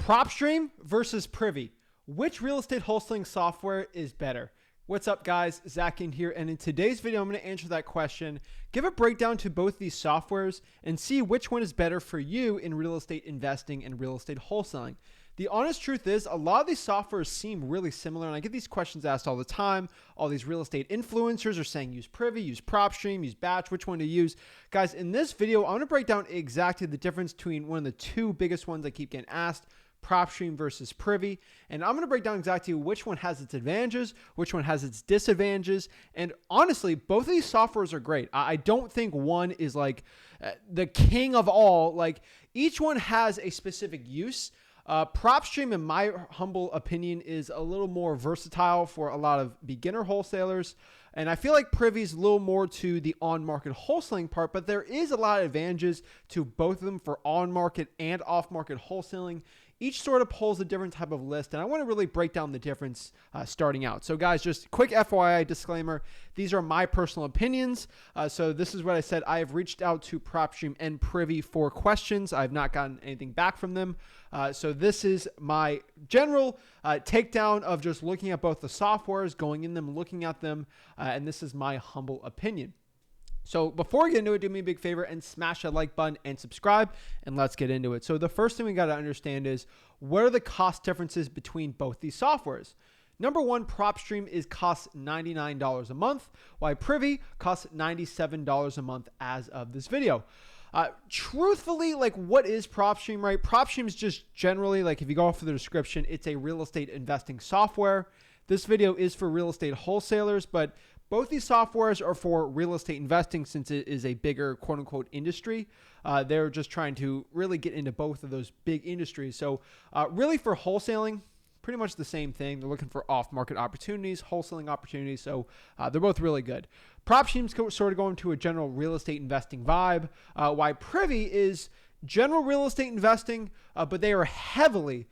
Propstream versus Privy. Which real estate wholesaling software is better? What's up, guys? Zach Ginn here, and in today's video, I'm going to answer that question, give a breakdown to both these softwares, and see which one is better for you in real estate investing and real estate wholesaling. The honest truth is, a lot of these softwares seem really similar, and I get these questions asked all the time. All these real estate influencers are saying use Privy, use Propstream, use Batch, which one to use. Guys, in this video, I'm going to break down exactly the difference between one of the two biggest ones I keep getting asked, Propstream versus Privy, and I'm going to break down exactly which one has its advantages, which one has its disadvantages, and honestly, both of these softwares are great. I don't think one is like the king of all. Like, each one has a specific use. Propstream, in my humble opinion, is a little more versatile for a lot of beginner wholesalers. And I feel like Privy is a little more to the on-market wholesaling part, but there is a lot of advantages to both of them for on-market and off-market wholesaling. Each sort of pulls a different type of list, and I want to really break down the difference starting out. So guys, just quick FYI disclaimer, these are my personal opinions. So this is what I said. I have reached out to Propstream and Privy for questions. I have not gotten anything back from them. So this is my general takedown of just looking at both the softwares, going in them, looking at them, and this is my humble opinion. So before we get into it, do me a big favor and smash that like button and subscribe, and let's get into it. So the first thing we got to understand is, what are the cost differences between both these softwares? Number one, Propstream costs $99 a month, while Privy costs $97 a month as of this video. Truthfully, like, what is Propstream, right? Propstream is just generally, like, if you go off of the description, it's a real estate investing software. This video is for real estate wholesalers, but both these softwares are for real estate investing since it is a bigger quote unquote industry. They're just trying to really get into both of those big industries. So really for wholesaling, pretty much the same thing. They're looking for off-market opportunities, wholesaling opportunities. So they're both really good. Propstream's sort of going to a general real estate investing vibe, while Privy is general real estate investing, but they are heavily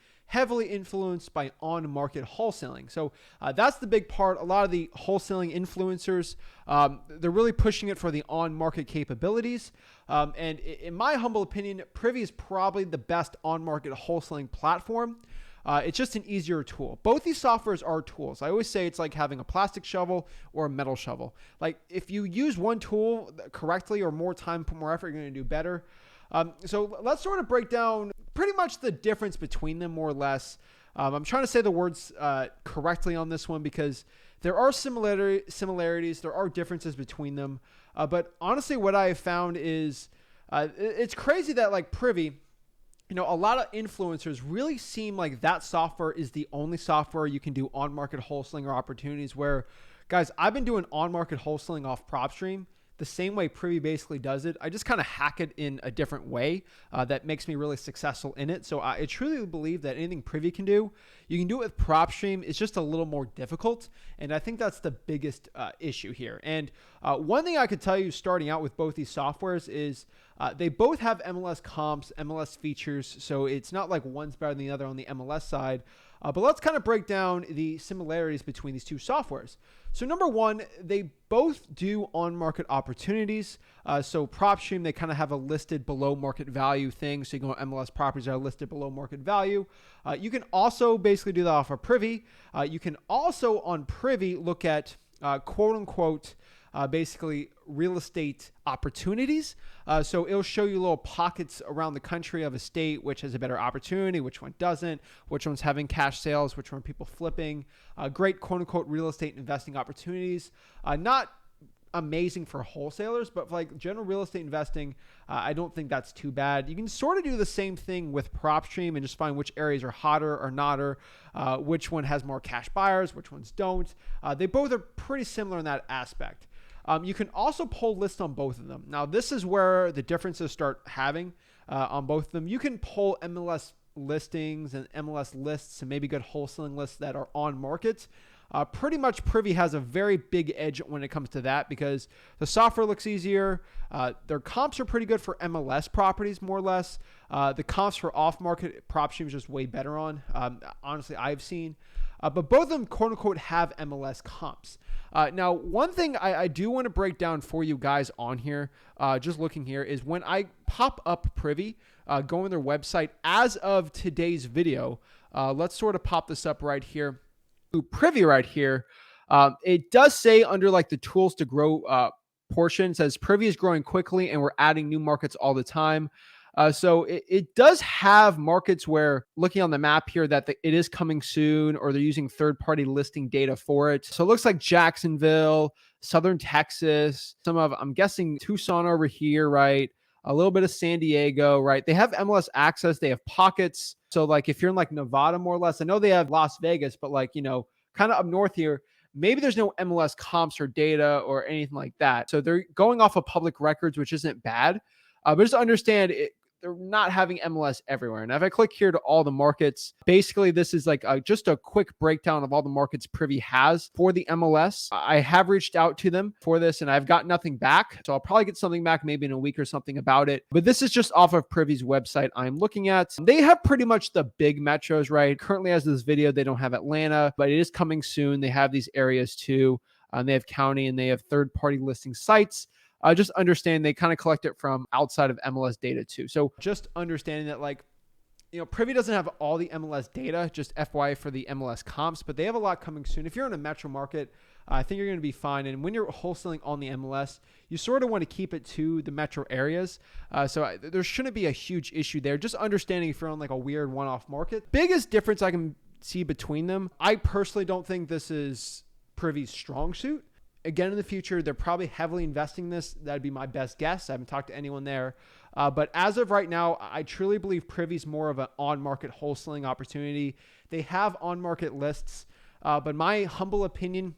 influenced by on-market wholesaling. So that's the big part. A lot of the wholesaling influencers, they're really pushing it for the on-market capabilities. And in my humble opinion, Privy is probably the best on-market wholesaling platform. It's just an easier tool. Both these softwares are tools. I always say it's like having a plastic shovel or a metal shovel. Like, if you use one tool correctly or more time, put more effort, you're going to do better. So let's sort of break down pretty much the difference between them, more or less. I'm trying to say the words correctly on this one because there are similarities, there are differences between them. But honestly, what I have found is it's crazy that, like, Privy, you know, a lot of influencers really seem like that software is the only software you can do on-market wholesaling or opportunities, where, guys, I've been doing on-market wholesaling off Propstream the same way Privy basically does it. I just kind of hack it in a different way that makes me really successful in it. So I truly believe that anything Privy can do, you can do it with Propstream. It's just a little more difficult, and I think that's the biggest issue here. And one thing I could tell you starting out with both these softwares is they both have MLS comps, MLS features, so it's not like one's better than the other on the MLS side. But let's kind of break down the similarities between these two softwares. So number one, they both do on-market opportunities. So Propstream, they kind of have a listed below market value thing. So you can go MLS properties that are listed below market value. You can also basically do that off of Privy. You can also on Privy look at quote unquote basically real estate opportunities. So it'll show you little pockets around the country of a state which has a better opportunity, which one doesn't, which one's having cash sales, which one are people flipping. Great quote unquote real estate investing opportunities. Not amazing for wholesalers, but for like general real estate investing, I don't think that's too bad. You can sort of do the same thing with Propstream and just find which areas are hotter or notter, which one has more cash buyers, which ones don't. They both are pretty similar in that aspect. You can also pull lists on both of them. Now, this is where the differences start having on both of them. You can pull MLS listings and MLS lists and maybe good wholesaling lists that are on market. Pretty much Privy has a very big edge when it comes to that because the software looks easier. Their comps are pretty good for MLS properties, more or less. The comps for off-market Propstream is just way better on. Honestly, I've seen. but both of them, quote unquote, have MLS comps. Now, one thing I do want to break down for you guys on here, just looking here, is when I pop up Privy, go on their website as of today's video. Let's sort of pop this up right here. Privy right here. It does say under like the tools to grow portion, it says Privy is growing quickly and we're adding new markets all the time. So it does have markets where, looking on the map here, that it is coming soon, or they're using third-party listing data for it. So it looks like Jacksonville, Southern Texas, I'm guessing Tucson over here, right? A little bit of San Diego, right? They have MLS access. They have pockets. So like if you're in like Nevada, more or less, I know they have Las Vegas, but like, kind of up north here, maybe there's no MLS comps or data or anything like that. So they're going off of public records, which isn't bad. But just understand they're not having MLS everywhere. And if I click here to all the markets, basically this is like just a quick breakdown of all the markets Privy has for the MLS. I have reached out to them for this and I've got nothing back. So I'll probably get something back maybe in a week or something about it. But this is just off of Privy's website I'm looking at. They have pretty much the big metros, right? Currently, as of this video, they don't have Atlanta, but it is coming soon. They have these areas too. They have county and they have third-party listing sites. Just understand they kind of collect it from outside of MLS data too. So just understanding that, like, Privy doesn't have all the MLS data, just FYI for the MLS comps, but they have a lot coming soon. If you're in a metro market, I think you're going to be fine. And when you're wholesaling on the MLS, you sort of want to keep it to the metro areas. So there shouldn't be a huge issue there. Just understanding if you're on like a weird one-off market. Biggest difference I can see between them, I personally don't think this is Privy's strong suit. Again, in the future, they're probably heavily investing in this. That'd be my best guess. I haven't talked to anyone there. But as of right now, I truly believe Privy's more of an on-market wholesaling opportunity. They have on-market lists, but my humble opinion,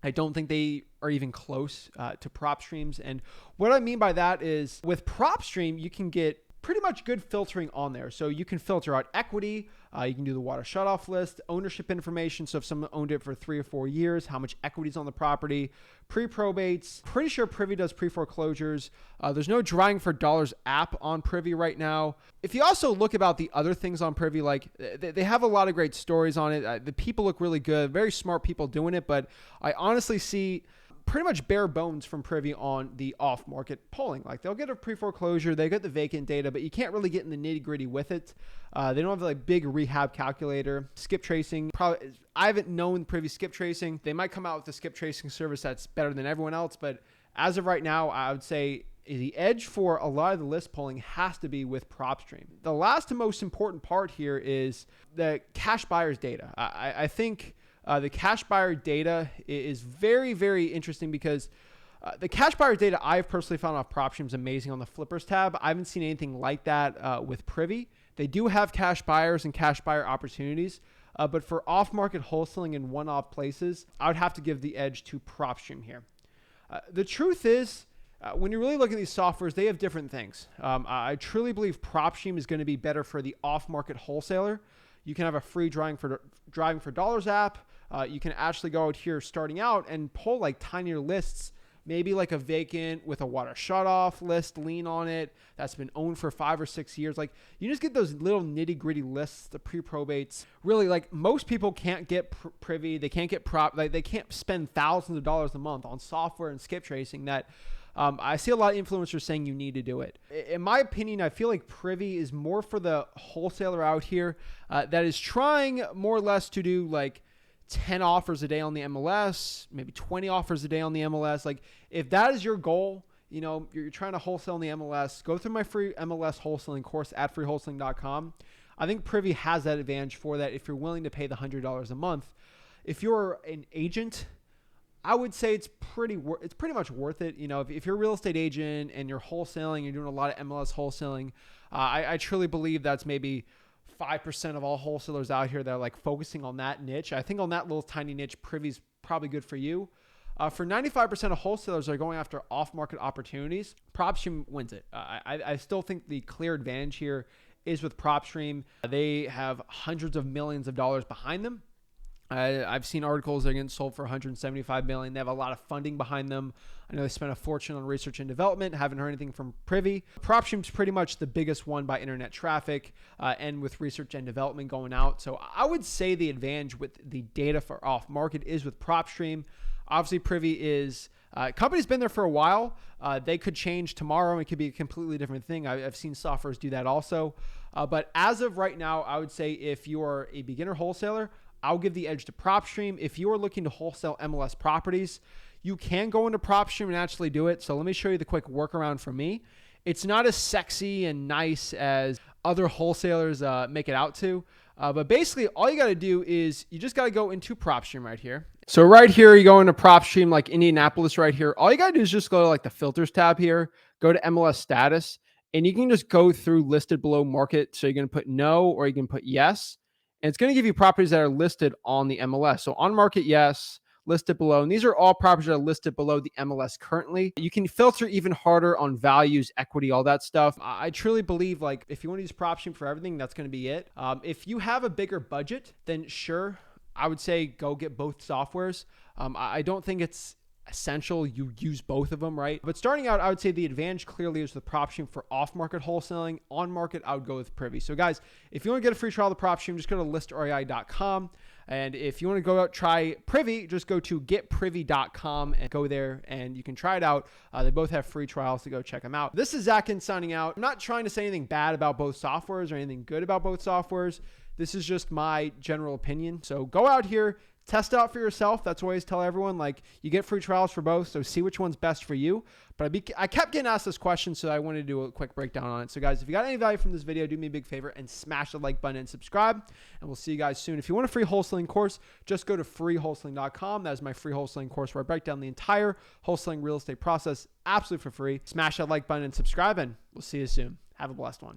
I don't think they are even close to Propstream's. And what I mean by that is with Propstream, you can get pretty much good filtering on there. So you can filter out equity. You can do the water shutoff list, ownership information. So if someone owned it for 3 or 4 years, how much equity is on the property, pre-probates. Pretty sure Privy does pre-foreclosures. There's no drawing for dollars app on Privy right now. If you also look about the other things on Privy, like they have a lot of great stories on it. The people look really good, very smart people doing it. But I honestly see pretty much bare bones from Privy on the off-market polling. Like they'll get a pre-foreclosure, they get the vacant data, but you can't really get in the nitty-gritty with it. They don't have like big rehab calculator, skip tracing. Probably, I haven't known Privy skip tracing. They might come out with a skip tracing service that's better than everyone else, but as of right now, I would say the edge for a lot of the list polling has to be with Propstream. The last and most important part here is the cash buyers data. I think the cash buyer data is very, very interesting because the cash buyer data I've personally found off Propstream is amazing on the flippers tab. I haven't seen anything like that with Privy. They do have cash buyers and cash buyer opportunities, but for off-market wholesaling in one-off places, I would have to give the edge to Propstream here. The truth is, when you really look at these softwares, they have different things. I truly believe Propstream is going to be better for the off-market wholesaler. You can have a free driving for dollars app. You can actually go out here starting out and pull like tinier lists, maybe like a vacant with a water shutoff list lien on it that's been owned for 5 or 6 years. Like you just get those little nitty gritty lists, the pre-probates. Really, like most people can't get Privy. They can't get they can't spend thousands of dollars a month on software and skip tracing that I see a lot of influencers saying you need to do it. In my opinion, I feel like Privy is more for the wholesaler out here that is trying more or less to do like 10 offers a day on the MLS, maybe 20 offers a day on the MLS. Like if that is your goal, you're trying to wholesale on the MLS, go through my free MLS wholesaling course at freewholesaling.com. I think Privy has that advantage for that if you're willing to pay the $100 a month. If you're an agent, I would say it's pretty much worth it. If you're a real estate agent and you're wholesaling, you're doing a lot of MLS wholesaling, I truly believe that's maybe 5% of all wholesalers out here that are like focusing on that niche. I think on that little tiny niche, Privy's probably good for you. For 95% of wholesalers that are going after off-market opportunities, Propstream wins it. I still think the clear advantage here is with Propstream. They have hundreds of millions of dollars behind them. I've seen articles that are getting sold for 175 million. They have a lot of funding behind them. I know they spent a fortune on research and development. Haven't heard anything from Privy. Propstream's pretty much the biggest one by internet traffic and with research and development going out. So I would say the advantage with the data for off market is with Propstream. Obviously, Privy is company's been there for a while. They could change tomorrow. It could be a completely different thing. I've seen softwares do that also. But as of right now, I would say if you are a beginner wholesaler, I'll give the edge to Propstream. If you are looking to wholesale MLS properties, you can go into Propstream and actually do it. So let me show you the quick workaround for me. It's not as sexy and nice as other wholesalers make it out to. But basically, all you got to do is you just got to go into Propstream right here. So right here, you go into Propstream like Indianapolis right here. All you got to do is just go to like the filters tab here, go to MLS status, and you can just go through listed below market. So you're going to put no or you can put yes. And it's going to give you properties that are listed on the MLS. So on market, yes, listed below. And these are all properties that are listed below the MLS currently. You can filter even harder on values, equity, all that stuff. I truly believe like if you want to use Propstream for everything, that's going to be it. If you have a bigger budget, then sure, I would say go get both softwares. I don't think it's essential you use both of them, right? But starting out, I would say the advantage clearly is with Propstream for off-market wholesaling. On-market, I would go with Privy. So guys, if you want to get a free trial of the Propstream, just go to listrei.com. And if you want to go out, try Privy, just go to getprivy.com and go there and you can try it out. They both have free trials, to go check them out. This is Zach Ginn signing out. I'm not trying to say anything bad about both softwares or anything good about both softwares. This is just my general opinion. So go out here, test out for yourself. That's what I always tell everyone. Like, you get free trials for both, so see which one's best for you. But I kept getting asked this question, so I wanted to do a quick breakdown on it. So guys, if you got any value from this video, do me a big favor and smash the like button and subscribe. And we'll see you guys soon. If you want a free wholesaling course, just go to freewholesaling.com. That is my free wholesaling course where I break down the entire wholesaling real estate process absolutely for free. Smash that like button and subscribe, and we'll see you soon. Have a blessed one.